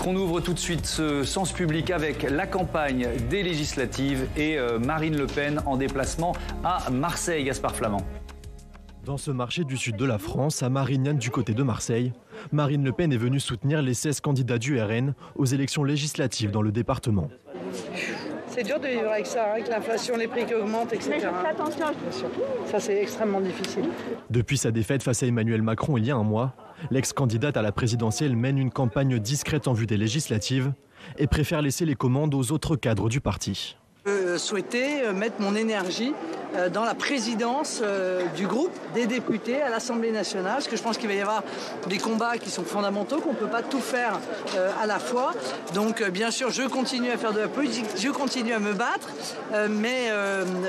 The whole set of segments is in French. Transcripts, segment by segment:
On ouvre tout de suite ce Sens Public avec la campagne des législatives et Marine Le Pen en déplacement à Marseille, Gaspard Flamand. Dans ce marché du sud de la France, à Marignane du côté de Marseille, Marine Le Pen est venue soutenir les 16 candidats du RN aux élections législatives dans le département. C'est dur de vivre avec ça, avec l'inflation, les prix qui augmentent, etc. Ça, c'est extrêmement difficile. Depuis sa défaite face à Emmanuel Macron il y a un mois, l'ex-candidate à la présidentielle mène une campagne discrète en vue des législatives et préfère laisser les commandes aux autres cadres du parti. Je souhaitais mettre mon énergie dans la présidence du groupe des députés à l'Assemblée nationale, parce que je pense qu'il va y avoir des combats qui sont fondamentaux, qu'on ne peut pas tout faire à la fois. Donc bien sûr, je continue à faire de la politique, je continue à me battre, mais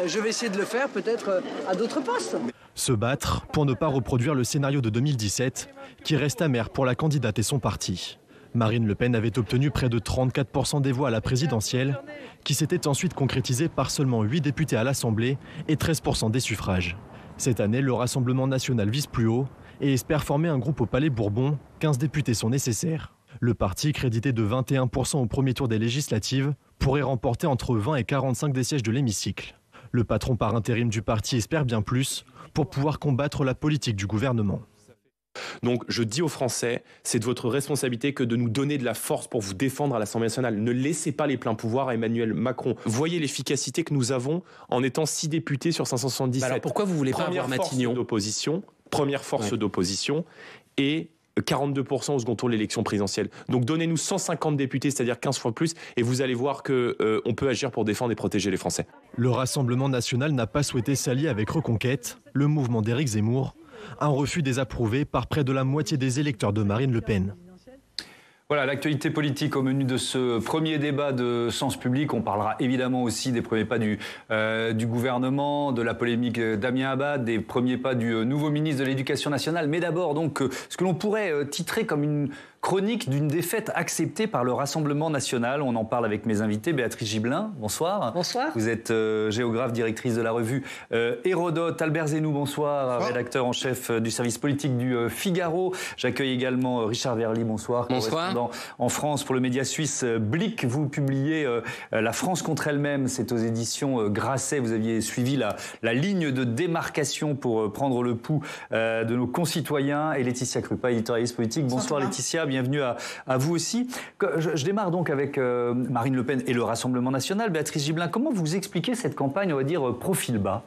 je vais essayer de le faire peut-être à d'autres postes. Se battre pour ne pas reproduire le scénario de 2017, qui reste amer pour la candidate et son parti. Marine Le Pen avait obtenu près de 34% des voix à la présidentielle, qui s'était ensuite concrétisée par seulement 8 députés à l'Assemblée et 13% des suffrages. Cette année, le Rassemblement national vise plus haut et espère former un groupe au Palais Bourbon. 15 députés sont nécessaires. Le parti, crédité de 21% au premier tour des législatives, pourrait remporter entre 20 et 45 des sièges de l'hémicycle. Le patron par intérim du parti espère bien plus pour pouvoir combattre la politique du gouvernement. Donc je dis aux Français, c'est de votre responsabilité que de nous donner de la force pour vous défendre à l'Assemblée nationale. Ne laissez pas les pleins pouvoirs à Emmanuel Macron. Voyez l'efficacité que nous avons en étant 6 députés sur 577. Alors pourquoi vous voulez pas avoir Matignon ? Première force d'opposition et 42% au second tour de l'élection présidentielle. Donc donnez-nous 150 députés, c'est-à-dire 15 fois plus, et vous allez voir qu'on peut agir pour défendre et protéger les Français. Le Rassemblement national n'a pas souhaité s'allier avec Reconquête, le mouvement d'Éric Zemmour. Un refus désapprouvé par près de la moitié des électeurs de Marine Le Pen. Voilà, l'actualité politique au menu de ce premier débat de Sens Public. On parlera évidemment aussi des premiers pas du gouvernement, de la polémique Damien Abad, des premiers pas du nouveau ministre de l'Éducation nationale. Mais d'abord, donc, ce que l'on pourrait titrer comme une chronique d'une défaite acceptée par le Rassemblement national. On en parle avec mes invités. Béatrice Gibelin, bonsoir. Bonsoir. Vous êtes géographe, directrice de la revue Hérodote. Albert Zenou, bonsoir. Rédacteur en chef du service politique du Figaro. J'accueille également Richard Verly, bonsoir. Bonsoir. En France pour le média suisse Blick. Vous publiez La France contre elle-même. C'est aux éditions Grasset. Vous aviez suivi la ligne de démarcation pour prendre le pouls de nos concitoyens. Et Laetitia Krupa, éditorialiste politique. Bonsoir Laetitia. Bienvenue à vous aussi. Je démarre donc avec Marine Le Pen et le Rassemblement national. Béatrice Gibelin, comment vous expliquez cette campagne, on va dire, profil bas ?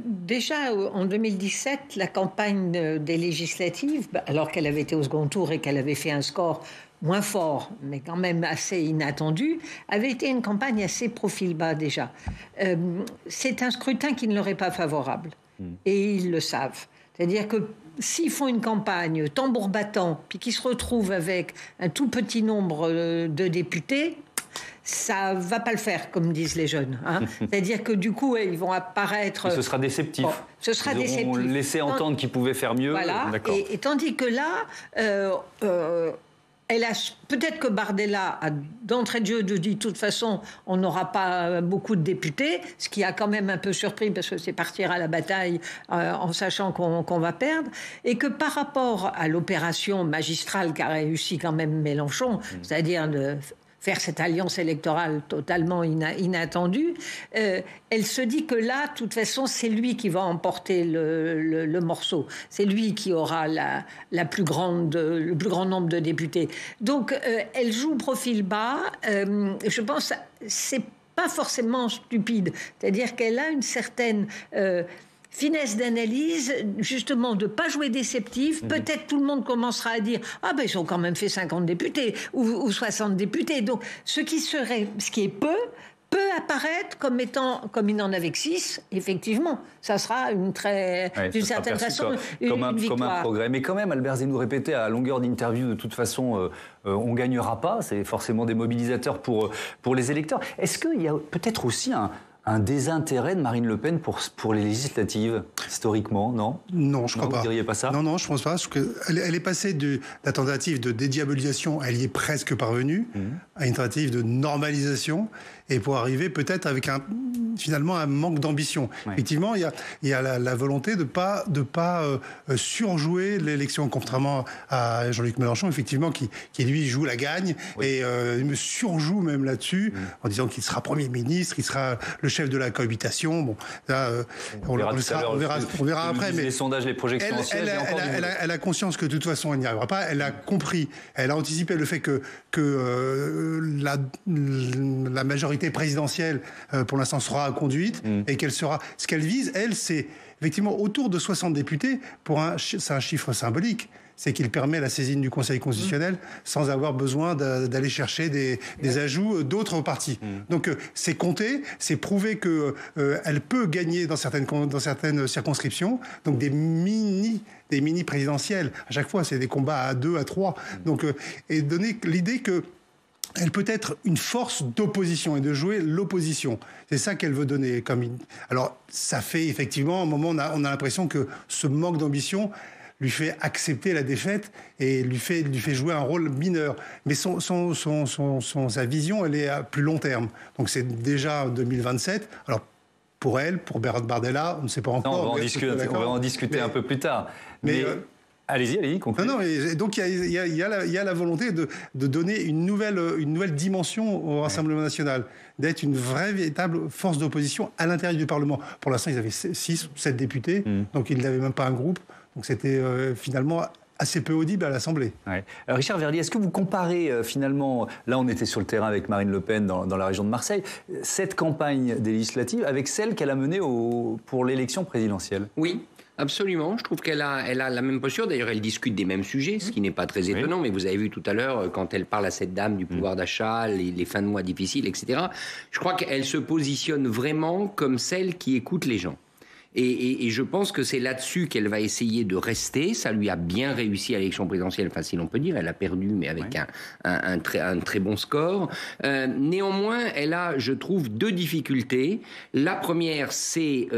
Déjà, en 2017, la campagne des législatives, alors qu'elle avait été au second tour et qu'elle avait fait un score moins fort, mais quand même assez inattendu, avait été une campagne assez profil bas déjà. C'est un scrutin qui ne leur est pas favorable. Et ils le savent. C'est-à-dire que s'ils font une campagne tambour battant, puis qu'ils se retrouvent avec un tout petit nombre de députés, ça ne va pas le faire, comme disent les jeunes. Hein. C'est-à-dire que du coup, ils vont apparaître... Ce sera déceptif. Bon, ce sera déceptif. Ils auront laissé entendre qu'ils pouvaient faire mieux. Voilà. Et tandis que là... peut-être que Bardella a d'entrée de jeu dit de toute façon on n'aura pas beaucoup de députés, ce qui a quand même un peu surpris parce que c'est partir à la bataille en sachant qu'on va perdre, et que par rapport à l'opération magistrale qu'a réussi quand même Mélenchon, c'est-à-dire de faire cette alliance électorale totalement inattendue, elle se dit que là, de toute façon, c'est lui qui va emporter le morceau. C'est lui qui aura le plus grand nombre de députés. Donc, elle joue profil bas. Je pense que c'est pas forcément stupide. C'est-à-dire qu'elle a une certaine... finesse d'analyse, justement, de ne pas jouer déceptif. Peut-être tout le monde commencera à dire « Ah ben, ils ont quand même fait 50 députés ou 60 députés. » Donc, ce qui est peu, peut apparaître comme il en avait que 6. Effectivement, ça sera d'une certaine façon une victoire. Comme un progrès. Mais quand même, Albert Zenou répétait à longueur d'interview, de toute façon, on ne gagnera pas. C'est forcément des mobilisateurs pour les électeurs. Est-ce qu'il y a peut-être aussi un désintérêt de Marine Le Pen pour les législatives, historiquement, non ? Non, je crois pas. Vous ne diriez pas ça ? Non, je pense pas. Elle est passée de la tentative de dédiabolisation, elle y est presque parvenue, à une tentative de normalisation, et pour arriver peut-être avec finalement un manque d'ambition. Ouais. Effectivement, il y a la volonté de pas surjouer l'élection, contrairement à Jean-Luc Mélenchon, effectivement, qui lui joue la gagne et me surjoue même là-dessus en disant qu'il sera Premier ministre, il sera le chef de la cohabitation. Bon, là, on verra après. Mais les sondages, les projections. Elle a conscience que de toute façon, elle n'y arrivera pas. Elle a compris, elle a anticipé le fait que la majorité présidentielle, pour l'instant, sera conduite et qu'elle sera. Ce qu'elle vise, elle, c'est effectivement autour de 60 députés. C'est un chiffre symbolique. C'est qu'il permet la saisine du Conseil constitutionnel sans avoir besoin d'aller chercher des ajouts d'autres partis. Donc c'est compté, c'est prouvé qu'elle peut gagner dans certaines circonscriptions, donc des mini présidentielles. À chaque fois, c'est des combats à 2, à 3. Donc, et donner l'idée que elle peut être une force d'opposition et de jouer l'opposition. C'est ça qu'elle veut donner. Alors, ça fait effectivement, à un moment, on a l'impression que ce manque d'ambition lui fait accepter la défaite et lui fait jouer un rôle mineur. Mais sa vision, elle est à plus long terme. Donc c'est déjà 2027. Alors, pour elle, pour Bardella, on ne sait pas encore. Non, on va en discuter un peu plus tard. Mais allez-y, concluez. Non, et donc il y a la volonté de donner une nouvelle dimension au Rassemblement national, d'être une vraie, véritable force d'opposition à l'intérieur du Parlement. Pour l'instant, ils avaient 6 ou 7 députés, donc ils n'avaient même pas un groupe. Donc c'était finalement assez peu audible à l'Assemblée. Ouais. Richard Verdier, est-ce que vous comparez finalement, là on était sur le terrain avec Marine Le Pen dans la région de Marseille, cette campagne des législatives avec celle qu'elle a menée pour l'élection présidentielle ? Oui. Absolument, je trouve qu'elle a la même posture. D'ailleurs, elle discute des mêmes sujets, ce qui n'est pas très étonnant. Mais vous avez vu tout à l'heure, quand elle parle à cette dame du pouvoir d'achat, les fins de mois difficiles, etc., je crois qu'elle se positionne vraiment comme celle qui écoute les gens. Et je pense que c'est là-dessus qu'elle va essayer de rester. Ça lui a bien réussi à l'élection présidentielle, enfin si l'on peut dire. Elle a perdu, mais avec un très bon score. Néanmoins, elle a, je trouve, 2 difficultés. La première, c'est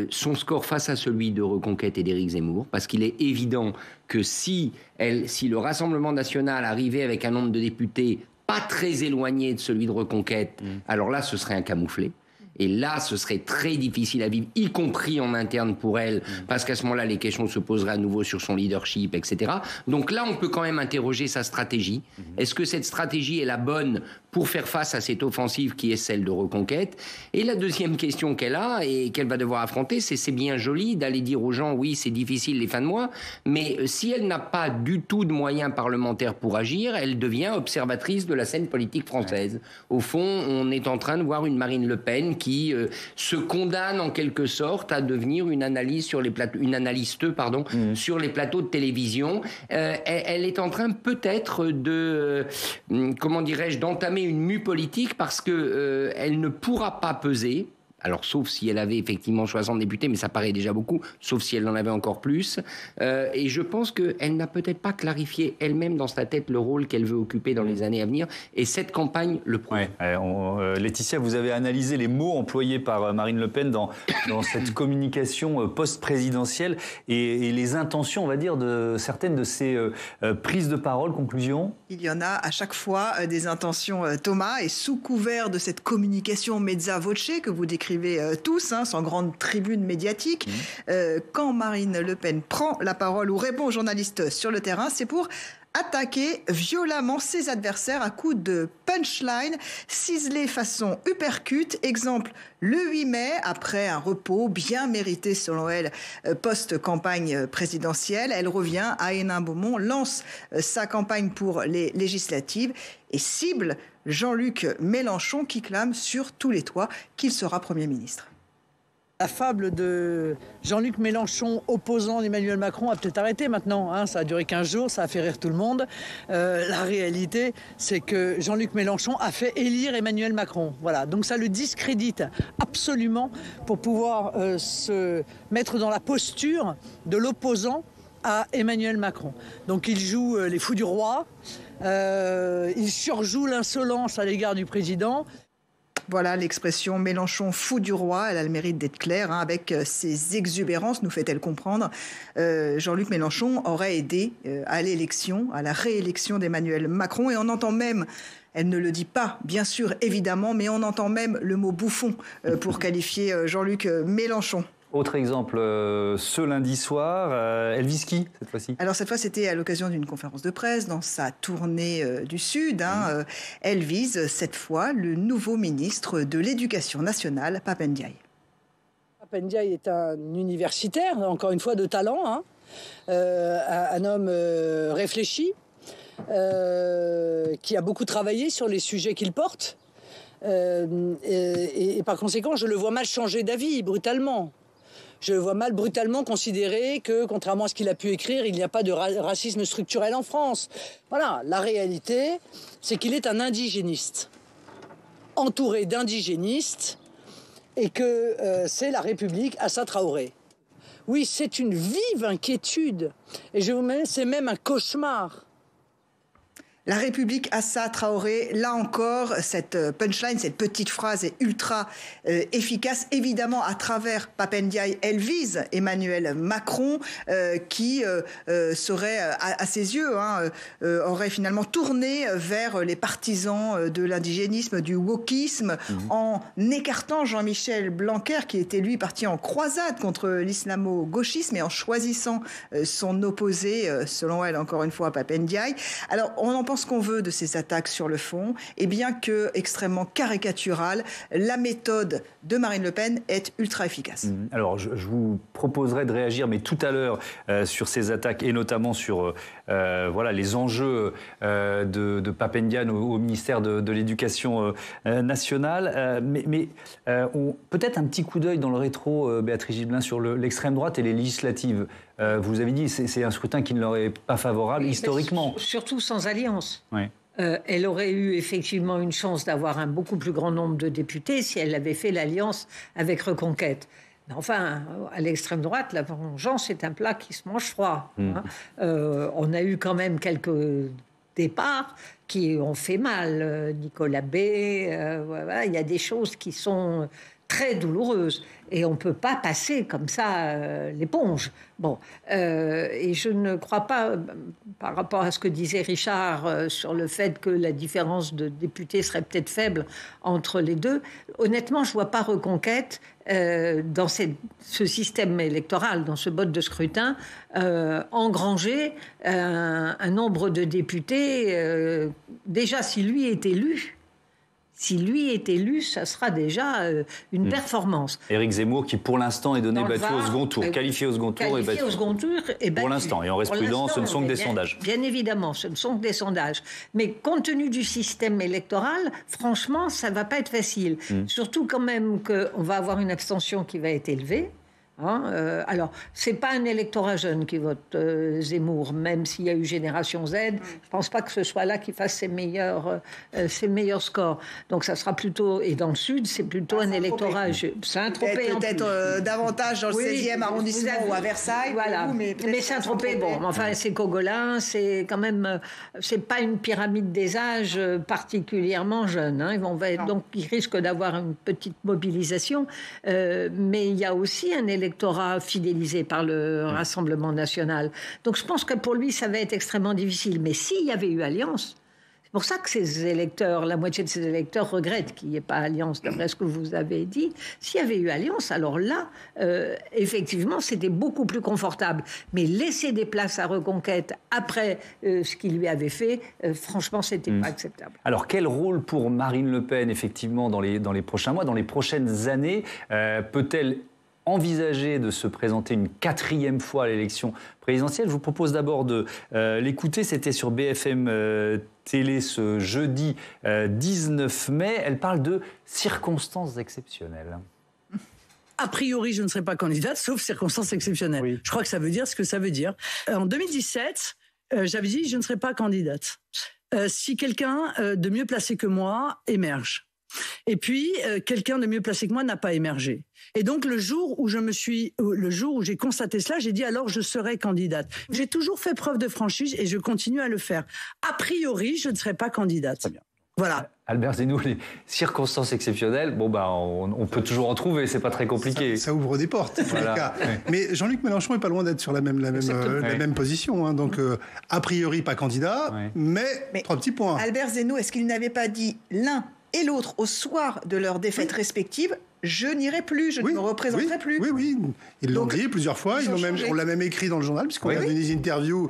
son score face à celui de Reconquête et d'Éric Zemmour, parce qu'il est évident que si le Rassemblement national arrivait avec un nombre de députés pas très éloigné de celui de Reconquête, alors là, ce serait un camouflet. Et là, ce serait très difficile à vivre, y compris en interne pour elle, parce qu'à ce moment-là, les questions se poseraient à nouveau sur son leadership, etc. Donc là, on peut quand même interroger sa stratégie. Est-ce que cette stratégie est la bonne pour faire face à cette offensive qui est celle de Reconquête? Et la deuxième question qu'elle a et qu'elle va devoir affronter, c'est bien joli d'aller dire aux gens, oui, c'est difficile les fins de mois, mais si elle n'a pas du tout de moyens parlementaires pour agir, elle devient observatrice de la scène politique française. Au fond, on est en train de voir une Marine Le Pen qui se condamne en quelque sorte à devenir une analyste sur les plateaux de télévision. Elle est en train peut-être d'entamer une mue politique parce que elle ne pourra pas peser. Alors, sauf si elle avait effectivement 60 députés, mais ça paraît déjà beaucoup, sauf si elle en avait encore plus. Et je pense qu'elle n'a peut-être pas clarifié elle-même dans sa tête le rôle qu'elle veut occuper dans les années à venir. Et cette campagne le prouve. Laetitia, vous avez analysé les mots employés par Marine Le Pen dans cette communication post-présidentielle et les intentions, on va dire, de certaines de ces prises de parole. Conclusion ? Il y en a à chaque fois des intentions, Thomas, et sous couvert de cette communication mezza voce que vous décrivez tous, sans grande tribune médiatique, quand Marine Le Pen prend la parole ou répond aux journalistes sur le terrain, c'est pour attaquer violemment ses adversaires à coups de punchline ciselés façon uppercut. Exemple, le 8 mai, après un repos bien mérité selon elle post-campagne présidentielle, elle revient à Hénin-Beaumont, lance sa campagne pour les législatives et cible Jean-Luc Mélenchon qui clame sur tous les toits qu'il sera Premier ministre. La fable de Jean-Luc Mélenchon opposant Emmanuel Macron a peut-être arrêté maintenant. Ça a duré 15 jours, ça a fait rire tout le monde. La réalité, c'est que Jean-Luc Mélenchon a fait élire Emmanuel Macron. Voilà, donc ça le discrédite absolument pour pouvoir se mettre dans la posture de l'opposant à Emmanuel Macron. Donc il joue les fous du roi, il surjoue l'insolence à l'égard du président. Voilà l'expression Mélenchon fou du roi. Elle a le mérite d'être claire, avec ses exubérances, nous fait-elle comprendre. Jean-Luc Mélenchon aurait aidé à l'élection, à la réélection d'Emmanuel Macron. Et on entend même Elle ne le dit pas, bien sûr, évidemment, mais on entend même le mot bouffon pour qualifier Jean-Luc Mélenchon. Autre exemple, ce lundi soir, elle vise qui cette fois-ci? Alors cette fois, c'était à l'occasion d'une conférence de presse dans sa tournée du Sud. Elle vise cette fois le nouveau ministre de l'Éducation nationale, Pape Ndiaye. Pape Ndiaye est un universitaire, encore une fois de talent, un homme réfléchi, qui a beaucoup travaillé sur les sujets qu'il porte. Et par conséquent, je le vois mal changer d'avis brutalement. Je le vois mal brutalement considérer que, contrairement à ce qu'il a pu écrire, il n'y a pas de racisme structurel en France. Voilà, la réalité, c'est qu'il est un indigéniste, entouré d'indigénistes, et que c'est la République Assa Traoré. Oui, c'est une vive inquiétude, et je vous mets, c'est même un cauchemar. La République Assa Traoré, là encore, cette punchline, cette petite phrase est ultra efficace. Évidemment, à travers Pape Ndiaye, elle vise Emmanuel Macron, qui serait, à ses yeux, aurait finalement tourné vers les partisans de l'indigénisme, du wokisme, en écartant Jean-Michel Blanquer, qui était lui parti en croisade contre l'islamo-gauchisme et en choisissant son opposé, selon elle, encore une fois, Pape Ndiaye. Alors, on en pense ce qu'on veut de ces attaques sur le fond, et bien que extrêmement caricaturale, la méthode de Marine Le Pen est ultra efficace. Alors, je vous proposerai de réagir, mais tout à l'heure, sur ces attaques, et notamment sur les enjeux de Pape Ndiaye au ministère de l'Éducation nationale. Mais peut-être un petit coup d'œil dans le rétro, Béatrice Gibelin, sur l'extrême droite et les législatives. Vous avez dit c'est un scrutin qui ne leur est pas favorable historiquement. Surtout sans alliance. Oui. Elle aurait eu effectivement une chance d'avoir un beaucoup plus grand nombre de députés si elle avait fait l'alliance avec Reconquête. Mais enfin, à l'extrême droite, la vengeance est un plat qui se mange froid. On a eu quand même quelques départs qui ont fait mal. Nicolas B, il y a des choses qui sont très douloureuse. Et on ne peut pas passer comme ça l'éponge. Bon, et je ne crois pas, par rapport à ce que disait Richard sur le fait que la différence de députés serait peut-être faible entre les deux, honnêtement, je ne vois pas Reconquête dans ce système électoral, dans ce mode de scrutin, engranger un nombre de députés. Déjà, si lui est élu, ça sera déjà une performance. Éric Zemmour, qui pour l'instant est donné battu au second tour, qualifié au second tour et battu. Pour l'instant, et on reste prudent, ce ne sont que des sondages. Bien évidemment, ce ne sont que des sondages. Mais compte tenu du système électoral, franchement, ça ne va pas être facile. Surtout quand même qu'on va avoir une abstention qui va être élevée. Alors, c'est pas un électorat jeune qui vote Zemmour, même s'il y a eu Génération Z. Je pense pas que ce soit là qu'il fasse ses meilleurs scores. Donc, ça sera plutôt, et dans le Sud, c'est plutôt un électorat. Saint-Tropez, peut-être davantage dans le 16e arrondissement ou à Versailles. Voilà. Mais Saint-Tropez, bon, enfin, c'est Cogolin, c'est quand même, c'est pas une pyramide des âges particulièrement jeune. Donc, ils risquent d'avoir une petite mobilisation, mais il y a aussi un électorat fidélisé par le Rassemblement national. Donc je pense que pour lui, ça va être extrêmement difficile. Mais s'il y avait eu alliance, c'est pour ça que ces électeurs, la moitié de ces électeurs regrettent qu'il n'y ait pas alliance, d'après ce que vous avez dit. S'il y avait eu alliance, alors là, effectivement, c'était beaucoup plus confortable. Mais laisser des places à Reconquête après ce qu'il lui avait fait, franchement, c'était pas acceptable. Alors, quel rôle pour Marine Le Pen, effectivement, dans les prochains mois, dans les prochaines années, peut-elle envisager de se présenter une 4e fois à l'élection présidentielle? Je vous propose d'abord de l'écouter. C'était sur BFM Télé ce jeudi 19 mai. Elle parle de circonstances exceptionnelles. A priori, je ne serai pas candidate, sauf circonstances exceptionnelles. Oui. Je crois que ça veut dire ce que ça veut dire. En 2017, j'avais dit je ne serai pas candidate. Si quelqu'un de mieux placé que moi émerge. Et puis, quelqu'un de mieux placé que moi n'a pas émergé. Et donc, le jour où j'ai constaté cela, j'ai dit alors je serai candidate. J'ai toujours fait preuve de franchise et je continue à le faire. A priori, je ne serai pas candidate. Très bien. Voilà. Albert Zeno, les circonstances exceptionnelles, on peut toujours en trouver, c'est pas très compliqué. Ça ouvre des portes, en tous les cas. Mais Jean-Luc Mélenchon est pas loin d'être sur la même position. Hein. Donc, a priori, pas candidat, mais 3 petits points. Albert Zeno, est-ce qu'il n'avait pas dit l'un et l'autre au soir de leurs défaites respectives, je n'irai plus, je ne me représenterai plus. Oui. Ils l'ont dit plusieurs fois. On l'a même écrit dans le journal, puisqu'on a vu des interviews,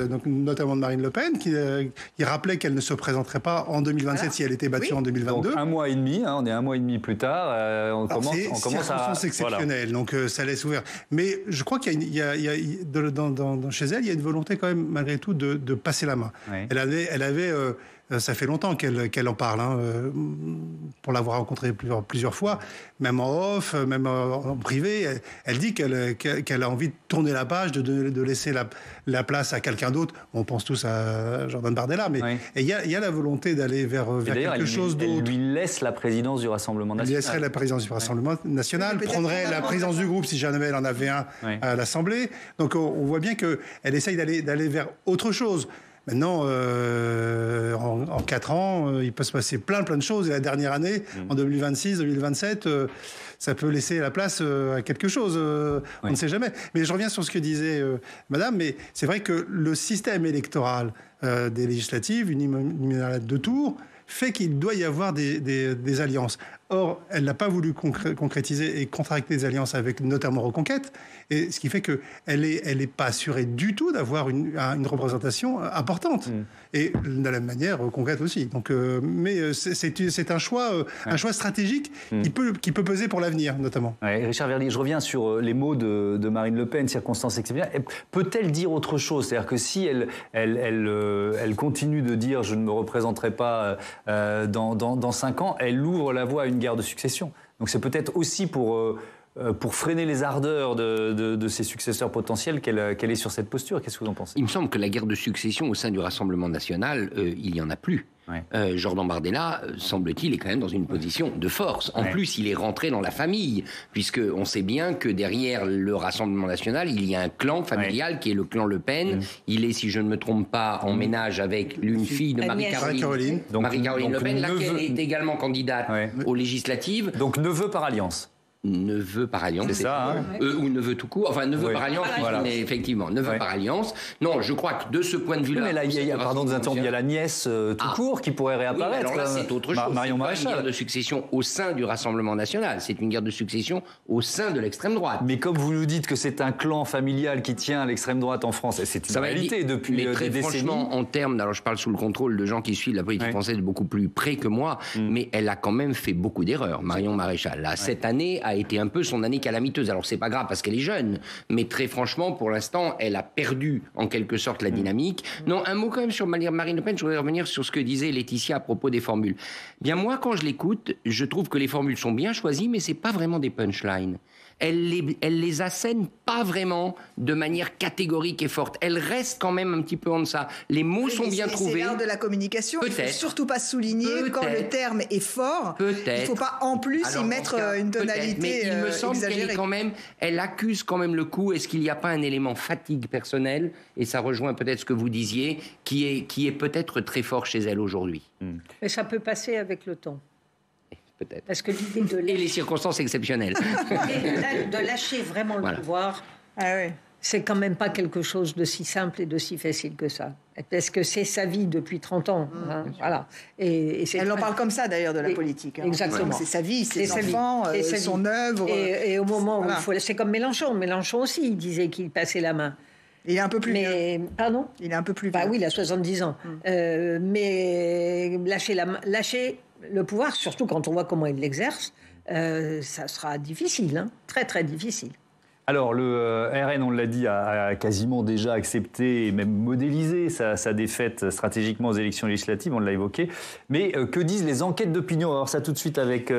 donc, notamment de Marine Le Pen, qui rappelait qu'elle ne se présenterait pas en 2027 si elle était battue en 2022. Donc, 1 mois et demi, on est 1 mois et demi plus tard, on commence à... C'est circonstance exceptionnelle, donc ça laisse ouvert. Mais je crois qu'il y a chez elle, il y a une volonté quand même, malgré tout, de passer la main. Elle avait ça fait longtemps qu'elle en parle, pour l'avoir rencontrée plusieurs fois, même en off, même en privé. Elle dit qu'elle a envie de tourner la page, de laisser la place à quelqu'un d'autre. On pense tous à Jordan Bardella, mais il y a la volonté d'aller vers quelque chose d'autre. Elle lui laisse la présidence du Rassemblement national. Elle laisserait la présidence du Rassemblement national, prendrait la présidence du groupe si jamais elle en avait un à l'Assemblée. Donc on voit bien qu'elle essaye d'aller vers autre chose. Maintenant, en 4 ans, il peut se passer plein de choses. Et la dernière année, en 2026, 2027, ça peut laisser la place à quelque chose. On ne sait jamais. Mais je reviens sur ce que disait Madame. Mais c'est vrai que le système électoral des législatives, uninominal de tours, fait qu'il doit y avoir des alliances. Or, elle n'a pas voulu concrétiser et contracter des alliances avec notamment Reconquête, et ce qui fait qu'elle n'est pas assurée du tout d'avoir une représentation importante. Et de la même manière, Reconquête aussi. Donc, mais c'est un choix stratégique qui peut peser pour l'avenir, notamment. Richard Verdier, je reviens sur les mots de Marine Le Pen, circonstances exceptionnelles. Peut-elle dire autre chose? C'est-à-dire que si elle continue de dire « je ne me représenterai pas dans 5 ans », elle ouvre la voie à une guerre de succession. Donc c'est peut-être aussi pour freiner les ardeurs de ses successeurs potentiels qu'elle est sur cette posture. Qu'est-ce que vous en pensez? Il me semble que la guerre de succession au sein du Rassemblement national, il n'y en a plus. Jordan Bardella, semble-t-il, est quand même dans une position de force. En plus, il est rentré dans la famille, puisqu'on sait bien que derrière le Rassemblement national, il y a un clan familial qui est le clan Le Pen. Il est, si je ne me trompe pas, en ménage avec l'une fille de Marie-Caroline Le Pen, laquelle est également candidate aux législatives. Donc neveu par alliance. Neveu par alliance, c'est ça, ou neveu tout court, enfin neveu par alliance, mais effectivement, neveu par alliance. Non, je crois que de ce point de vue-là... pardon de vous interrompre, il y a la nièce tout court qui pourrait réapparaître. Alors là, c'est autre chose. Marion Maréchal. C'est pas une guerre de succession au sein du Rassemblement national, c'est une guerre de succession au sein de l'extrême droite. Mais comme vous nous dites que c'est un clan familial qui tient à l'extrême droite en France, c'est une réalité depuis des décennies. Franchement, en termes, alors je parle sous le contrôle de gens qui suivent la politique française beaucoup plus près que moi, mais elle a quand même fait beaucoup d'erreurs, Marion Maréchal. Là, cette année a été un peu son année calamiteuse. Alors c'est pas grave parce qu'elle est jeune, mais très franchement, pour l'instant, elle a perdu en quelque sorte la dynamique. Non, un mot quand même sur Marine Le Pen. Je voudrais revenir sur ce que disait Laetitia à propos des formules. Bien moi, quand je l'écoute, je trouve que les formules sont bien choisies, mais c'est pas vraiment des punchlines. Elle les assène pas vraiment de manière catégorique et forte. Elle reste quand même un petit peu en deçà. Les mots sont bien trouvés. C'est l'art de la communication. Il ne faut surtout pas souligner quand le terme est fort. Il ne faut pas en plus y mettre une tonalité mais il me semble exagérée. Elle accuse quand même le coup. Est-ce qu'il n'y a pas un élément fatigue personnelle? Et ça rejoint peut-être ce que vous disiez, qui est peut-être très fort chez elle aujourd'hui. Mais ça peut passer avec le temps. Peut-être. Parce que l'idée de et les circonstances exceptionnelles. de lâcher vraiment le pouvoir, c'est quand même pas quelque chose de si simple et de si facile que ça. Parce que c'est sa vie depuis 30 ans. Voilà. Et elle en parle comme ça d'ailleurs de la politique. Exactement. C'est sa vie, ses enfants, son œuvre. Et au moment où il faut... C'est comme Mélenchon. Mélenchon aussi, il disait qu'il passait la main. Il est un peu plus vieux. Pardon? Il est un peu plus vieux. Bah oui, il a 70 ans. Mais lâcher le pouvoir, surtout quand on voit comment il l'exerce, ça sera difficile, très très difficile. Alors, le RN, on l'a dit, a quasiment déjà accepté et même modélisé sa défaite stratégiquement aux élections législatives, on l'a évoqué. Mais que disent les enquêtes d'opinion? Alors ça tout de suite avec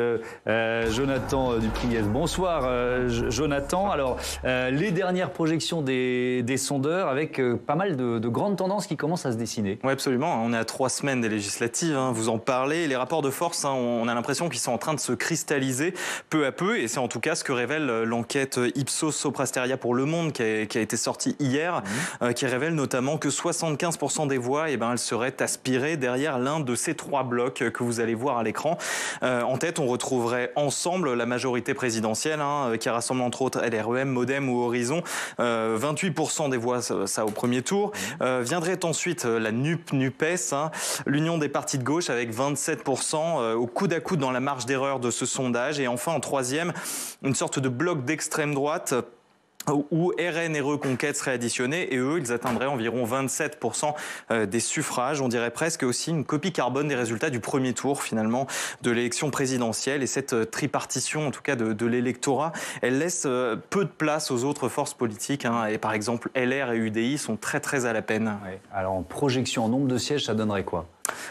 Jonathan Dupriez. Bonsoir Jonathan. Alors, les dernières projections des sondeurs avec pas mal de grandes tendances qui commencent à se dessiner. Oui, absolument. On est à 3 semaines des législatives, vous en parlez. Les rapports de force, on a l'impression qu'ils sont en train de se cristalliser peu à peu. Et c'est en tout cas ce que révèle l'enquête Ipsos Soprasteria pour Le Monde qui a été sorti hier, qui révèle notamment que 75% des voix, elles seraient aspirées derrière l'un de ces 3 blocs que vous allez voir à l'écran. En tête, on retrouverait Ensemble, la majorité présidentielle, qui rassemble entre autres LREM, Modem ou Horizon. 28% des voix, ça au premier tour. Viendrait ensuite la NUP-NUPES, l'Union des partis de gauche avec 27%, au coude à coude dans la marge d'erreur de ce sondage. Et enfin, en troisième, une sorte de bloc d'extrême droite où RN et Reconquête seraient additionnés, et eux, ils atteindraient environ 27% des suffrages. On dirait presque aussi une copie carbone des résultats du premier tour, finalement, de l'élection présidentielle. Et cette tripartition, en tout cas, de l'électorat, elle laisse peu de place aux autres forces politiques. Et par exemple, LR et UDI sont très, très à la peine. Ouais. Alors, en projection, en nombre de sièges, ça donnerait quoi ?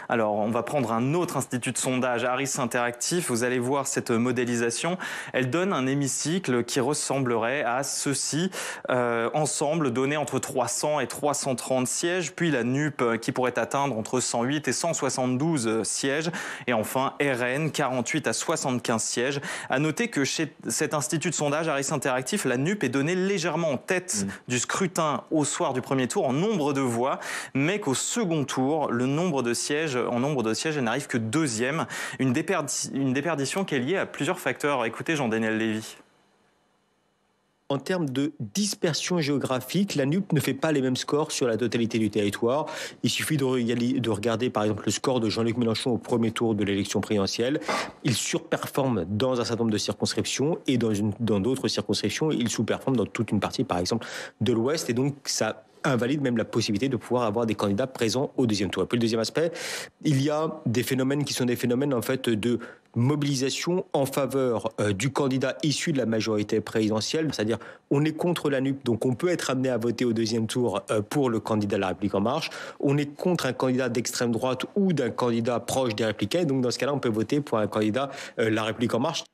Alors, on va prendre un autre institut de sondage, Harris Interactive. Vous allez voir cette modélisation. Elle donne un hémicycle qui ressemblerait à ceci. Ensemble, donner entre 300 et 330 sièges. Puis la NUP qui pourrait atteindre entre 108 et 172 sièges. Et enfin, RN, 48 à 75 sièges. À noter que chez cet institut de sondage, Harris Interactive, la NUP est donnée légèrement en tête du scrutin au soir du premier tour en nombre de voix, mais qu'au second tour, le nombre de sièges, elle n'arrive que deuxième. Une déperdition qui est liée à plusieurs facteurs. Écoutez Jean-Daniel Lévy. En termes de dispersion géographique, la NUP ne fait pas les mêmes scores sur la totalité du territoire. Il suffit de regarder par exemple le score de Jean-Luc Mélenchon au premier tour de l'élection présidentielle. Il surperforme dans un certain nombre de circonscriptions et dans d'autres circonscriptions, il sous-performe dans toute une partie par exemple de l'Ouest. Et donc ça invalide même la possibilité de pouvoir avoir des candidats présents au deuxième tour. Et puis le deuxième aspect, il y a des phénomènes qui sont des phénomènes en fait de mobilisation en faveur du candidat issu de la majorité présidentielle, c'est-à-dire on est contre la NUP, donc on peut être amené à voter au deuxième tour pour le candidat de La République En Marche. On est contre un candidat d'extrême droite ou d'un candidat proche des Républicains, donc dans ce cas-là, on peut voter pour un candidat La République En Marche.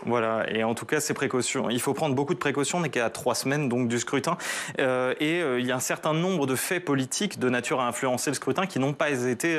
Voilà, et en tout cas, ces précautions, il faut prendre beaucoup de précautions, on n'est qu'à 3 semaines donc, du scrutin, il y a un certain nombre de faits politiques de nature à influencer le scrutin qui n'ont pas été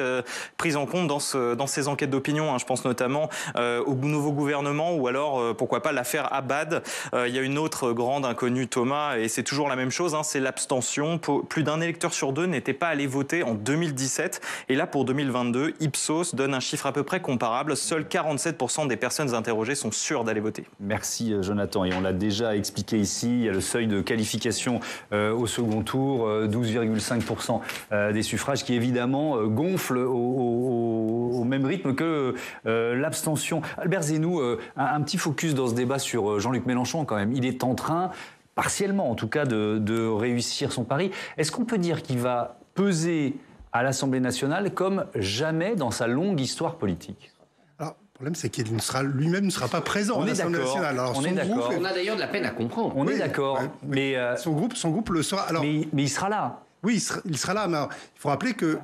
pris en compte dans ces enquêtes d'opinion. Je pense notamment au nouveau gouvernement ou alors, pourquoi pas, l'affaire Abad. Il y a une autre grande inconnue, Thomas, et c'est toujours la même chose, c'est l'abstention. Plus d'un électeur sur 2 n'était pas allé voter en 2017, et là, pour 2022, Ipsos donne un chiffre à peu près comparable. Seuls 47% des personnes interrogées sont sûres d'aller voter. Merci Jonathan. Et on l'a déjà expliqué ici, il y a le seuil de qualification au second tour, 12,5% des suffrages qui évidemment gonflent au même rythme que l'abstention. Albert Zenou, un petit focus dans ce débat sur Jean-Luc Mélenchon quand même. Il est en train, partiellement en tout cas, de réussir son pari. Est-ce qu'on peut dire qu'il va peser à l'Assemblée nationale comme jamais dans sa longue histoire politique ? Le problème, c'est qu'il lui-même ne sera pas présent à l'Assemblée nationale. Alors, on est d'accord. On a d'ailleurs de la peine à comprendre. On est d'accord. Mais son groupe le sera. Alors, mais il sera là. Oui, il sera là. Mais alors, il faut rappeler que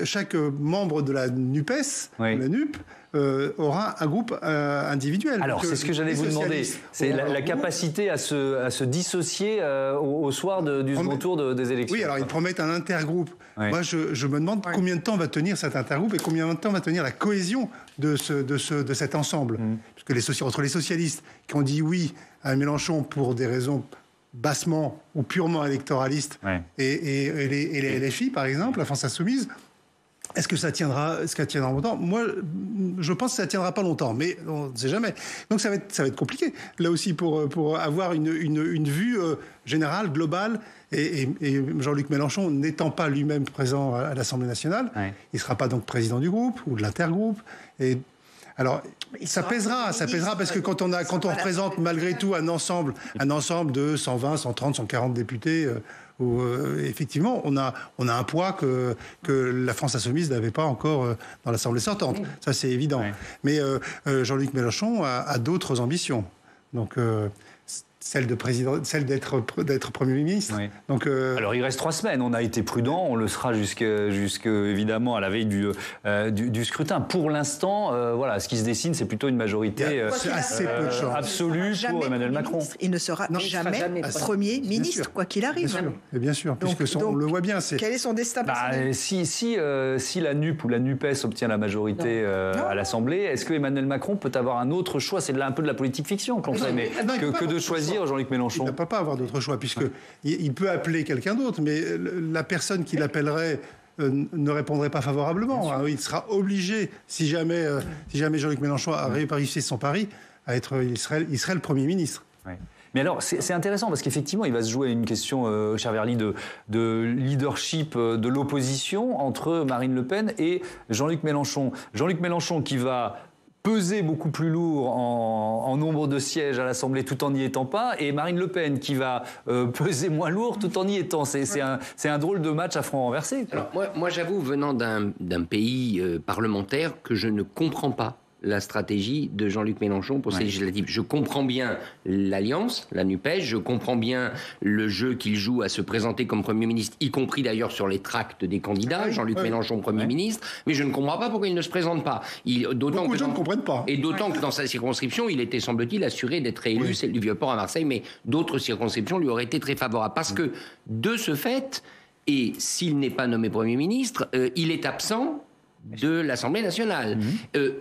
chaque membre de la NUPES, la NUP, aura un groupe individuel. Alors, c'est ce que j'allais vous demander. C'est la capacité à se dissocier au soir du second tour des élections. Oui, alors ils promettent un intergroupe. Ouais. Moi, je me demande combien de temps va tenir cet intergroupe et combien de temps va tenir la cohésion de cet ensemble. Parce que entre les socialistes qui ont dit oui à Mélenchon pour des raisons bassement ou purement électoralistes et les LFI, par exemple, la France Insoumise, est-ce que ça tiendra longtemps ? Moi, je pense que ça ne tiendra pas longtemps, mais on ne sait jamais. Donc ça va être compliqué, là aussi, pour avoir une vue générale, globale. Et Jean-Luc Mélenchon, n'étant pas lui-même présent à l'Assemblée nationale, il ne sera pas donc président du groupe ou de l'intergroupe. Et alors, ça pèsera parce que quand on représente malgré tout un ensemble de 120, 130, 140 députés, où effectivement on a un poids que la France Insoumise n'avait pas encore dans l'Assemblée sortante. Ça, c'est évident. Mais Jean-Luc Mélenchon a d'autres ambitions. Donc celle d'être Premier ministre. Donc, alors il reste 3 semaines, on a été prudent, on le sera jusque évidemment à la veille du scrutin. Pour l'instant, voilà, ce qui se dessine, c'est plutôt une majorité assez peu de chance. Absolue pour Emmanuel Macron. Il ne sera jamais Premier ministre, quoi qu'il arrive. Bien sûr, puisque on le voit bien. Quel est son destin personnel ? Si la NUP ou la NUPES obtient la majorité à l'Assemblée, est-ce que Emmanuel Macron peut avoir un autre choix ? C'est un peu de la politique fiction qu'on fait, mais que de choisir choisir, Jean-Luc Mélenchon? Il ne peut pas avoir d'autre choix, puisqu'il peut appeler quelqu'un d'autre, mais la personne qui l'appellerait ne répondrait pas favorablement. Alors, il sera obligé, si jamais Jean-Luc Mélenchon a réussi son pari, il serait le Premier ministre. Ouais. Mais alors, c'est intéressant parce qu'effectivement, il va se jouer une question, cher Verly, de leadership de l'opposition entre Marine Le Pen et Jean-Luc Mélenchon. Jean-Luc Mélenchon qui va peser beaucoup plus lourd en nombre de sièges à l'Assemblée tout en n'y étant pas, et Marine Le Pen qui va peser moins lourd tout en y étant. C'est un drôle de match à front renversé. Alors, moi j'avoue, venant d'un pays parlementaire, que je ne comprends pas la stratégie de Jean-Luc Mélenchon pour ces législatives. Je comprends bien l'alliance, la NUPES, je comprends bien le jeu qu'il joue à se présenter comme Premier ministre, y compris d'ailleurs sur les tracts des candidats, Jean-Luc Mélenchon Premier ministre, mais je ne comprends pas pourquoi il ne se présente pas. Beaucoup de gens ne comprennent pas. Et d'autant que dans sa circonscription, il était, semble-t-il, assuré d'être réélu, celle du Vieux-Port à Marseille, mais d'autres circonscriptions lui auraient été très favorables. Parce que, de ce fait, et s'il n'est pas nommé Premier ministre, il est absent de l'Assemblée nationale,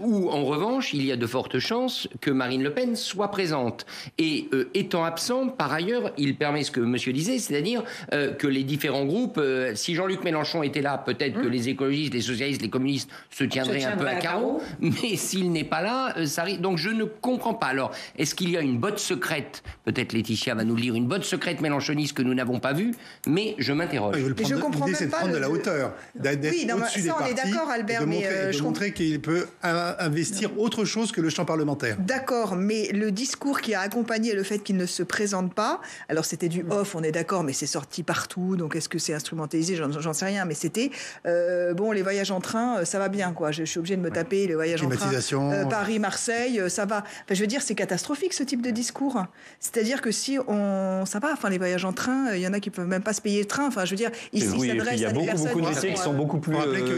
où en revanche il y a de fortes chances que Marine Le Pen soit présente. Et étant absent, par ailleurs, il permet ce que monsieur disait, c'est-à-dire que les différents groupes, si Jean-Luc Mélenchon était là, peut-être que les écologistes, les socialistes, les communistes se tiendraient un peu à carreau, mais s'il n'est pas là, ça arrive. Donc je ne comprends pas. Alors, est-ce qu'il y a une botte secrète? Peut-être Laetitia va nous lire une botte secrète mélenchoniste que nous n'avons pas vue, mais je m'interroge. L'idée, c'est de prendre de la hauteur, d'être au-dessus des partis. On est d'accord, Albert. De montrer qu'il peut investir autre chose que le champ parlementaire. D'accord, mais le discours qui a accompagné le fait qu'il ne se présente pas, alors c'était du off, on est d'accord, mais c'est sorti partout, donc est-ce que c'est instrumentalisé? J'en sais rien, mais c'était les voyages en train, ça va bien, quoi. Je suis obligée de me taper les voyages en train. Paris-Marseille, ça va. Enfin, je veux dire, c'est catastrophique ce type de discours. C'est-à-dire que si ça va, enfin les voyages en train, il y en a qui peuvent même pas se payer le train. Enfin, je veux dire, ici, ça s'adresse à des personnes. Il y a beaucoup de métiers qui sont beaucoup plus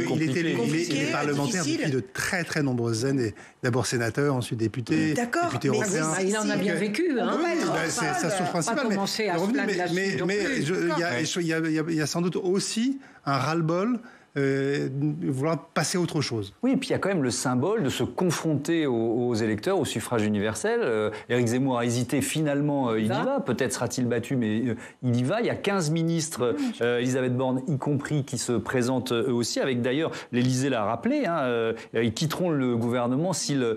compliqués. Il est parlementaire depuis de très très nombreuses années. D'abord sénateur, ensuite député, député européen. Il en a bien vécu. C'est sa source principale. Mais il y a sans doute aussi un ras-le-bol. Vouloir passer à autre chose. Oui, et puis il y a quand même le symbole de se confronter aux électeurs, au suffrage universel. Éric Zemmour a hésité, finalement il y va. Peut-être sera-t-il battu, mais il y va. Il y a 15 ministres, Elisabeth Borne y compris, qui se présentent eux aussi, avec d'ailleurs, l'Élysée l'a rappelé, ils quitteront le gouvernement s'ils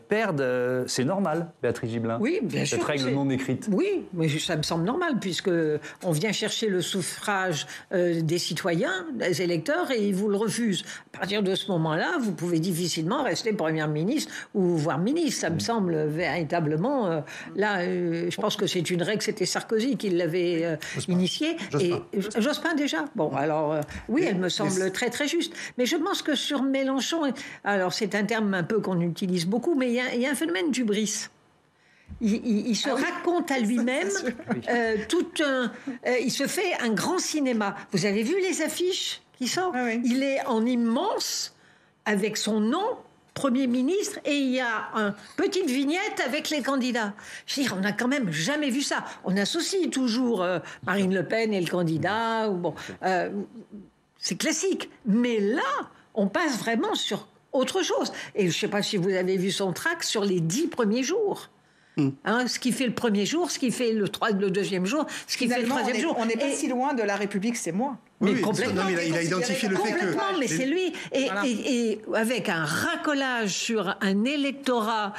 perdent. C'est normal, Béatrice Gibelin. Oui, bien sûr. Cette règle non écrite. Oui, mais ça me semble normal, puisqu'on vient chercher le suffrage des citoyens, des électeurs, et ils vous le refusent. À partir de ce moment-là, vous pouvez difficilement rester Premier ministre ou voire ministre. Ça me semble véritablement... je pense que c'est une règle, c'était Sarkozy qui l'avait initiée. Jospin déjà. Bon, alors, elle me semble très très juste. Mais je pense que sur Mélenchon... Alors, c'est un terme un peu qu'on utilise beaucoup, mais il y a un phénomène d'hubris. Il se raconte à lui-même il se fait un grand cinéma. Vous avez vu les affiches qui sortent? Il est en immense avec son nom, Premier ministre, et il y a une petite vignette avec les candidats. Je veux dire, on n'a quand même jamais vu ça. On associe toujours Marine Le Pen et le candidat. C'est classique. Mais là, on passe vraiment sur autre chose. Et je ne sais pas si vous avez vu son tract sur les 10 premiers jours. Ce qui fait le premier jour, ce qui fait le deuxième jour, ce qui fait le troisième jour. On n'est pas si loin de la République, c'est moi. Mais complètement. Il a identifié le fait que... mais c'est lui. Et avec un racolage sur un électorat,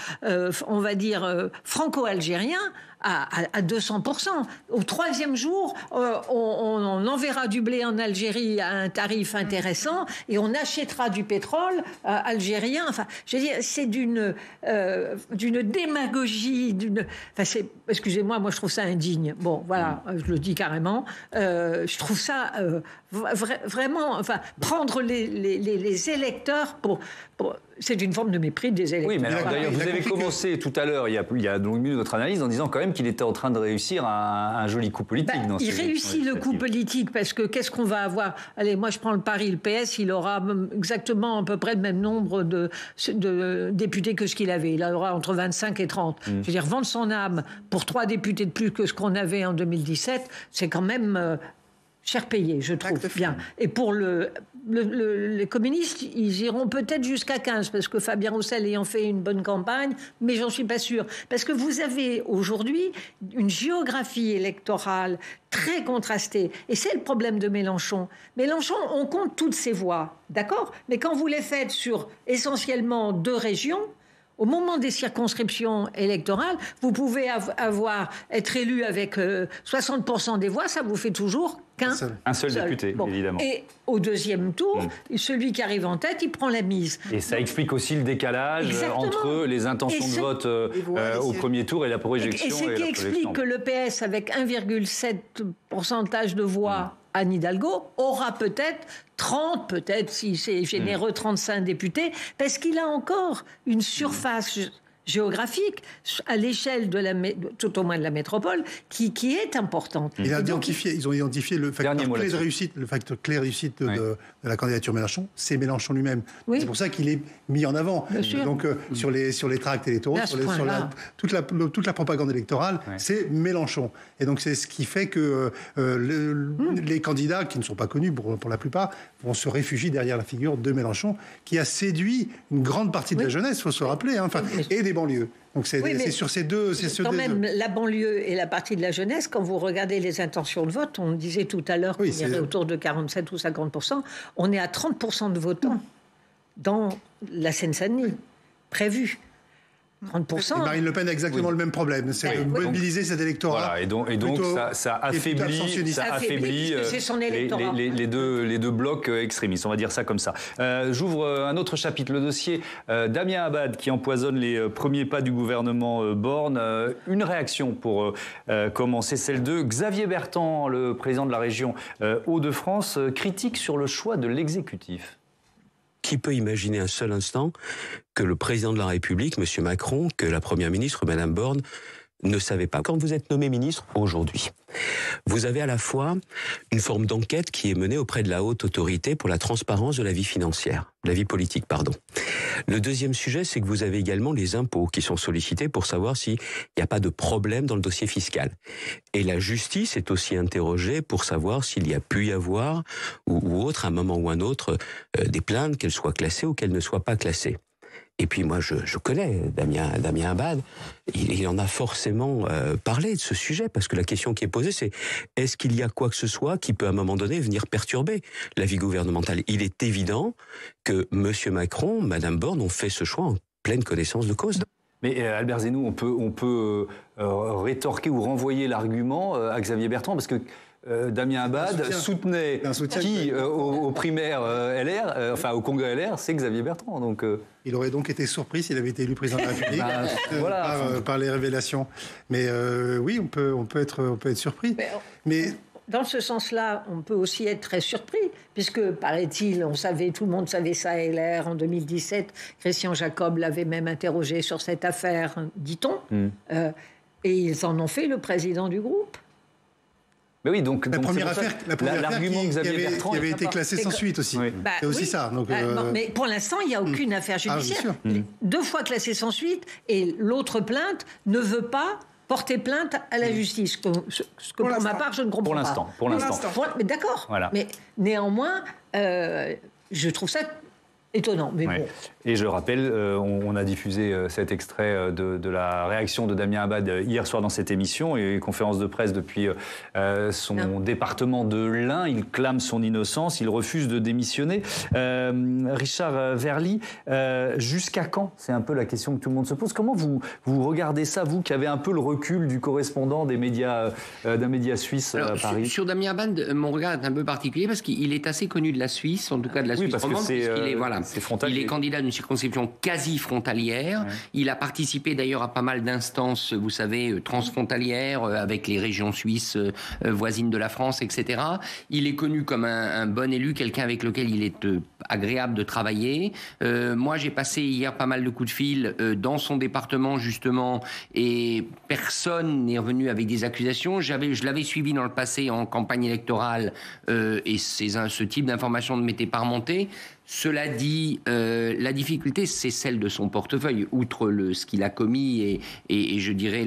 on va dire, franco-algérien, à 200%. Au troisième jour, on enverra du blé en Algérie à un tarif intéressant et on achètera du pétrole algérien. Enfin, je veux dire, c'est d'une démagogie, excusez-moi, moi je trouve ça indigne. Bon, voilà, je le dis carrément. Je trouve ça vraiment, prendre les électeurs pour c'est une forme de mépris des électeurs. Oui, mais alors, d'ailleurs, vous avez commencé tout à l'heure, il y a donc une minute, votre analyse en disant quand même qu'il était en train de réussir un joli coup politique. Il réussit le coup politique parce que qu'est-ce qu'on va avoir? Allez, moi je prends le pari, le PS, il aura exactement à peu près le même nombre de députés que ce qu'il avait. Il aura entre 25 et 30. Je veux dire, vendre son âme pour 3 députés de plus que ce qu'on avait en 2017, c'est quand même... cher payé, je trouve bien. Et pour les communistes, ils iront peut-être jusqu'à 15, parce que Fabien Roussel ayant fait une bonne campagne, mais j'en suis pas sûre. Parce que vous avez aujourd'hui une géographie électorale très contrastée. Et c'est le problème de Mélenchon. Mélenchon, on compte toutes ses voix, d'accord ? Mais quand vous les faites sur essentiellement 2 régions, au moment des circonscriptions électorales, vous pouvez être élu avec 60% des voix, ça vous fait toujours un seul député, évidemment. Et au deuxième tour, celui qui arrive en tête, il prend la mise. Et ça explique aussi le décalage entre les intentions de vote au premier tour et la projection. Et c'est qui explique que le PS, avec 1,7% de voix, Anne Hidalgo aura peut-être 30, peut-être si c'est généreux, 35 députés, parce qu'il a encore une surface géographique à l'échelle tout au moins de la métropole qui est importante. Ils ont identifié le facteur clé de réussite, de la candidature Mélenchon, c'est Mélenchon lui-même. Oui. C'est pour ça qu'il est mis en avant. Donc sur les tracts électoraux, toute la propagande électorale, c'est Mélenchon. Et donc c'est ce qui fait que les candidats qui ne sont pas connus pour la plupart vont se réfugier derrière la figure de Mélenchon, qui a séduit une grande partie de la jeunesse, il faut se rappeler, et des banlieues. Donc c'est sur ces deux... la banlieue et la partie de la jeunesse, quand vous regardez les intentions de vote, on disait tout à l'heure qu'il y avait autour de 47 ou 50%, on est à 30% de votants dans la Seine-Saint-Denis, prévu. 30%. Marine Le Pen a exactement le même problème, c'est de mobiliser cet électorat. Voilà, et donc ça affaiblit c'est son électorat. les deux blocs extrémistes, on va dire ça comme ça. J'ouvre un autre chapitre, le dossier Damien Abad qui empoisonne les premiers pas du gouvernement Borne. Une réaction pour commencer, celle de Xavier Bertrand, le président de la région Hauts-de-France, critique sur le choix de l'exécutif. Qui peut imaginer un seul instant que le président de la République, M. Macron, que la première ministre, Mme Borne, ne savait pas. Quand vous êtes nommé ministre aujourd'hui, vous avez à la fois une forme d'enquête qui est menée auprès de la haute autorité pour la transparence de la vie financière, de la vie politique, pardon. Le deuxième sujet, c'est que vous avez également les impôts qui sont sollicités pour savoir s'il n'y a pas de problème dans le dossier fiscal. Et la justice est aussi interrogée pour savoir s'il y a pu y avoir, ou autre, à un moment ou un autre, des plaintes, qu'elles soient classées ou qu'elles ne soient pas classées. Et puis moi, je connais Damien Abad, il en a forcément parlé de ce sujet, parce que la question qui est posée, c'est est-ce qu'il y a quoi que ce soit qui peut à un moment donné venir perturber la vie gouvernementale ? Il est évident que M. Macron, Mme Borne ont fait ce choix en pleine connaissance de cause. Mais Albert Zeynou, on peut rétorquer ou renvoyer l'argument à Xavier Bertrand, parce que Damien Abad soutenait qui aux primaires LR, au congrès LR, c'est Xavier Bertrand. Donc, il aurait donc été surpris s'il avait été élu président de la République par les révélations. Mais oui, on peut être surpris. Mais dans ce sens-là, on peut aussi être très surpris, puisque, paraît-il, tout le monde savait ça à LR en 2017. Christian Jacob l'avait même interrogé sur cette affaire, dit-on. Et ils en ont fait le président du groupe. Mais oui, donc la première affaire qui avait été classée sans suite aussi. Oui. C'est aussi ça. Donc, mais pour l'instant, il n'y a aucune affaire judiciaire. 2 fois classée sans suite, et l'autre plainte ne veut pas porter plainte à la justice. Ce que pour ma part, je ne comprends pas. Pour l'instant. Mais d'accord. Voilà. Mais néanmoins, je trouve ça étonnant. Mais bon. Et je rappelle, on a diffusé cet extrait de la réaction de Damien Abad hier soir dans cette émission, et conférence de presse depuis son département de l'Ain. Il clame son innocence, il refuse de démissionner. Richard Verly, jusqu'à quand ? C'est un peu la question que tout le monde se pose. Comment vous regardez ça, vous qui avez un peu le recul du correspondant des médias, d'un média suisse à Paris ? Sur Damien Abad, mon regard est un peu particulier parce qu'il est assez connu de la Suisse, en tout cas de la Suisse romande, puisqu'il il est candidat d'une circonscription quasi frontalière. Il a participé d'ailleurs à pas mal d'instances, vous savez, transfrontalières, avec les régions suisses voisines de la France, etc. Il est connu comme un bon élu, quelqu'un avec lequel il est agréable de travailler. Moi, j'ai passé hier pas mal de coups de fil dans son département, justement, et personne n'est revenu avec des accusations. Je l'avais suivi dans le passé en campagne électorale, et ce type d'information ne m'était pas remonté. Cela dit, la difficulté, c'est celle de son portefeuille. Outre ce qu'il a commis et je dirais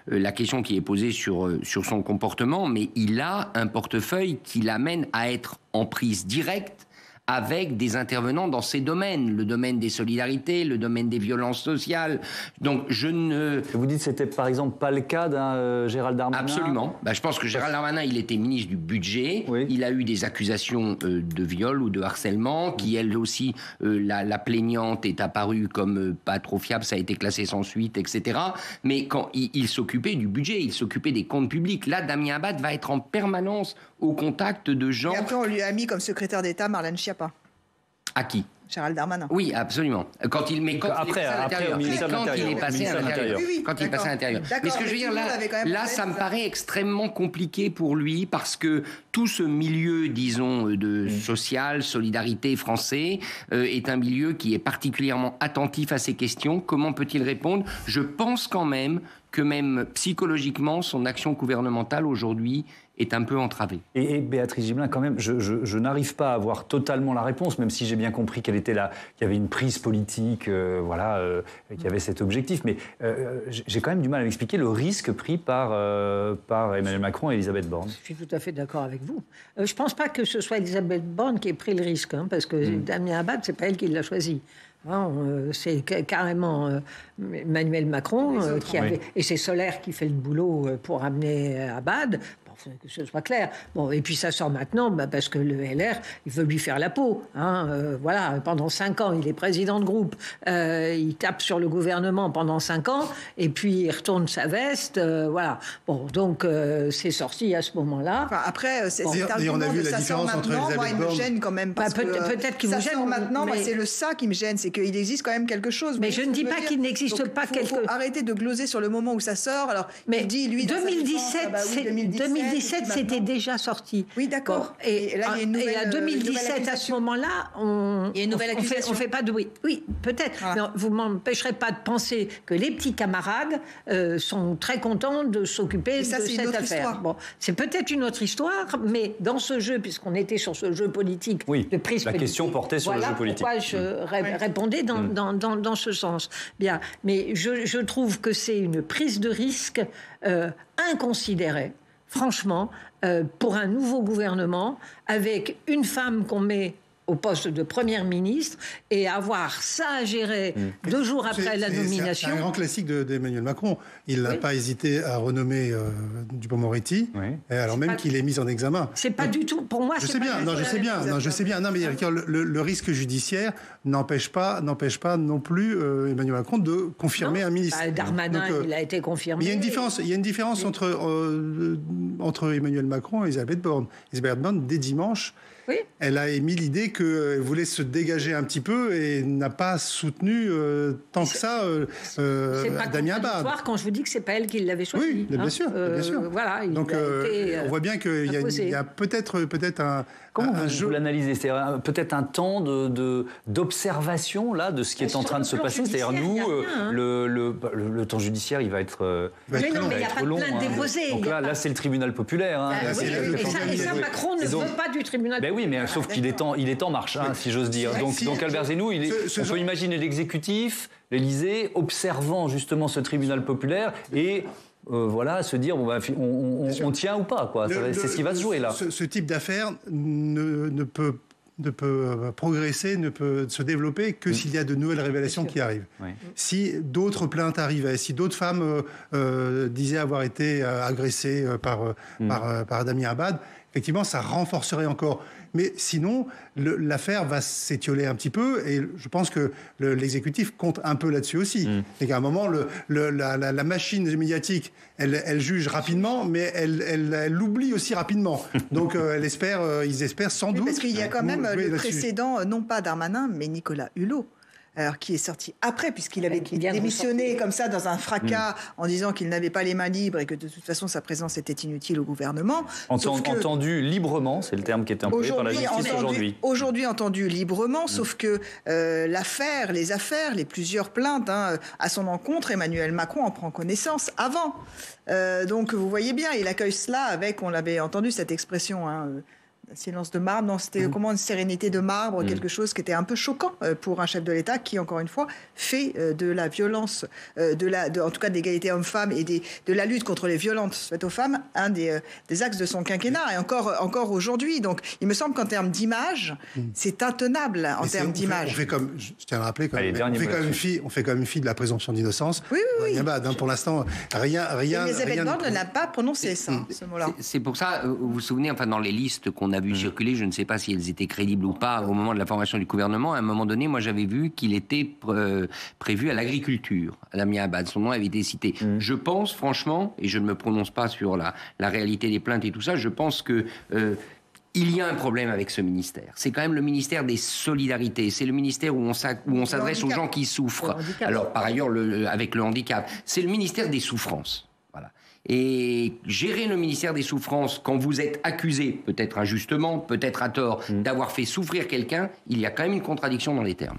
la question qui est posée sur son comportement, mais il a un portefeuille qui l'amène à être en prise directe avec des intervenants dans ces domaines, le domaine des solidarités, le domaine des violences sociales. Donc Vous dites que c'était par exemple pas le cas d'un Gérald Darmanin? Absolument. Je pense que Gérald Darmanin, il était ministre du budget, il a eu des accusations de viol ou de harcèlement, qui elle aussi, la plaignante est apparue comme pas trop fiable, ça a été classé sans suite, etc. Mais quand il s'occupait du budget, il s'occupait des comptes publics. Là, Damien Abad va être en permanence au contact de gens... Et après, on lui a mis comme secrétaire d'État Marlène Schiappa. À qui? Gérald Darmanin. Oui, absolument. Quand il est passé à l'intérieur. Quand il est passé à l'intérieur. Mais ce que je veux dire, là, ça me paraît extrêmement compliqué pour lui parce que tout ce milieu, disons, de social, solidarité français, est un milieu qui est particulièrement attentif à ces questions. Comment peut-il répondre? Je pense quand même que même psychologiquement, son action gouvernementale aujourd'hui est un peu entravée. Et Béatrice Gibelin, quand même, je n'arrive pas à avoir totalement la réponse, même si j'ai bien compris qu'elle était là, qu'il y avait une prise politique, qu'il y avait cet objectif. Mais j'ai quand même du mal à m'expliquer le risque pris par Emmanuel Macron et Elisabeth Borne. Je suis tout à fait d'accord avec vous. Je ne pense pas que ce soit Elisabeth Borne qui ait pris le risque, parce que Damien Abad, ce n'est pas elle qui l'a choisi. C'est carrément Emmanuel Macron qui avait, et c'est Solaire qui fait le boulot pour amener Abad. Que ce soit clair. Et puis ça sort maintenant parce que le LR, il veut lui faire la peau. Voilà, pendant 5 ans, il est président de groupe. Il tape sur le gouvernement pendant 5 ans et puis il retourne sa veste. Voilà. Donc c'est sorti à ce moment-là. Après, cet argument on a vu de la ça sort différence entre maintenant, moi, il me Borne. gêne quand même. Peut-être qu'il vous gêne. Ça sort maintenant, mais... c'est ça qui me gêne, c'est qu'il existe quand même quelque chose. Mais je ne dis pas qu'il n'existe pas quelque chose. Il faut arrêter de gloser sur le moment où ça sort. Alors, il dit, lui, 2017, c'était déjà sorti. Oui, d'accord. Et là, il y a une nouvelle, à 2017, à ce moment-là, on fait pas de bruit. Oui, peut-être. Ah. Mais vous m'empêcherez pas de penser que les petits camarades sont très contents de s'occuper de cette affaire. C'est peut-être une autre histoire, mais dans ce jeu, puisqu'on était sur ce jeu politique de prise politique, la question portait sur le jeu politique. Pourquoi je répondais dans ce sens. Bien, mais je trouve que c'est une prise de risque inconsidérée. Franchement, pour un nouveau gouvernement, avec une femme qu'on met au poste de première ministre et avoir ça à gérer 2 jours après la nomination. C'est un grand classique d'Emmanuel Macron. Il n'a pas hésité à renommer Dupond-Moretti, alors même qu'il est mis en examen. C'est pas du tout, pour moi, je sais bien. Non, mais le risque judiciaire n'empêche pas non plus Emmanuel Macron de confirmer un ministre. Darmanin, il a été confirmé. Il y a une différence entre Emmanuel Macron et Elisabeth Borne. Elisabeth Borne, dès dimanche, elle a émis l'idée qu'elle voulait se dégager un petit peu et n'a pas soutenu tant que ça Damien Abad. C'est quand je vous dis que c'est pas elle qui l'avait choisi. Oui, bien sûr. Voilà. Donc on voit bien qu'il y a peut-être un. Comment vous l'analysez? C'est peut-être un temps d'observation là de ce qui est en train de se passer. C'est-à-dire nous, le temps judiciaire, il va être. Mais non, mais il n'y a pas de plainte déposée. Donc là, c'est le tribunal populaire. Et ça, Macron ne veut pas du tribunal populaire. Oui, mais sauf qu'il est en marche, si j'ose dire. Donc Albert Zenou, on peut imaginer l'exécutif, l'Élysée, observant justement ce tribunal populaire et se dire on tient ou pas, quoi. C'est ce qui va se jouer là. Ce type d'affaire ne peut progresser, ne peut se développer que s'il y a de nouvelles révélations qui arrivent. Oui. Si d'autres plaintes arrivaient, si d'autres femmes disaient avoir été agressées par Damien Abad, effectivement, ça renforcerait encore. Mais sinon, l'affaire va s'étioler un petit peu et je pense que l'exécutif compte un peu là-dessus aussi. C'est qu'à un moment, la machine médiatique, elle juge rapidement, mais elle l'oublie aussi rapidement. Donc, ils espèrent sans doute... Parce qu'il y a quand même le précédent, non pas Darmanin, mais Nicolas Hulot. Alors, qui est sorti après, puisqu'il avait démissionné comme ça dans un fracas en disant qu'il n'avait pas les mains libres et que de toute façon sa présence était inutile au gouvernement. Entendu librement, c'est le terme qui est employé par la justice aujourd'hui. Aujourd'hui entendu librement, sauf que les plusieurs plaintes à son encontre, Emmanuel Macron en prend connaissance avant. Donc vous voyez bien, il accueille cela avec, on l'avait entendu cette expression, silence de marbre, non, c'était comment une sérénité de marbre, quelque chose qui était un peu choquant pour un chef de l'État qui, encore une fois, fait de la violence, en tout cas de l'égalité homme-femme et de la lutte contre les violences faites aux femmes, un des axes de son quinquennat, et encore aujourd'hui. Donc, il me semble qu'en termes d'image, c'est intenable en termes d'image. On fait comme, je tiens à rappeler, on fait comme une fille de la présomption d'innocence. Oui. Pour l'instant, rien. Elisabeth Borne n'a pas prononcé ce mot-là. C'est pour ça, vous vous souvenez, dans les listes qu'on a vues circuler, je ne sais pas si elles étaient crédibles ou pas au moment de la formation du gouvernement. À un moment donné, moi, j'avais vu qu'il était prévu à l'agriculture. Damien Abad, son nom avait été cité. Je pense, franchement, et je ne me prononce pas sur la réalité des plaintes et tout ça, je pense que il y a un problème avec ce ministère. C'est quand même le ministère des solidarités. C'est le ministère où on s'adresse aux gens qui souffrent. Alors, par ailleurs, avec le handicap, c'est le ministère des souffrances. Voilà. Et gérer le ministère des souffrances quand vous êtes accusé, peut-être injustement, peut-être à tort, d'avoir fait souffrir quelqu'un, il y a quand même une contradiction dans les termes.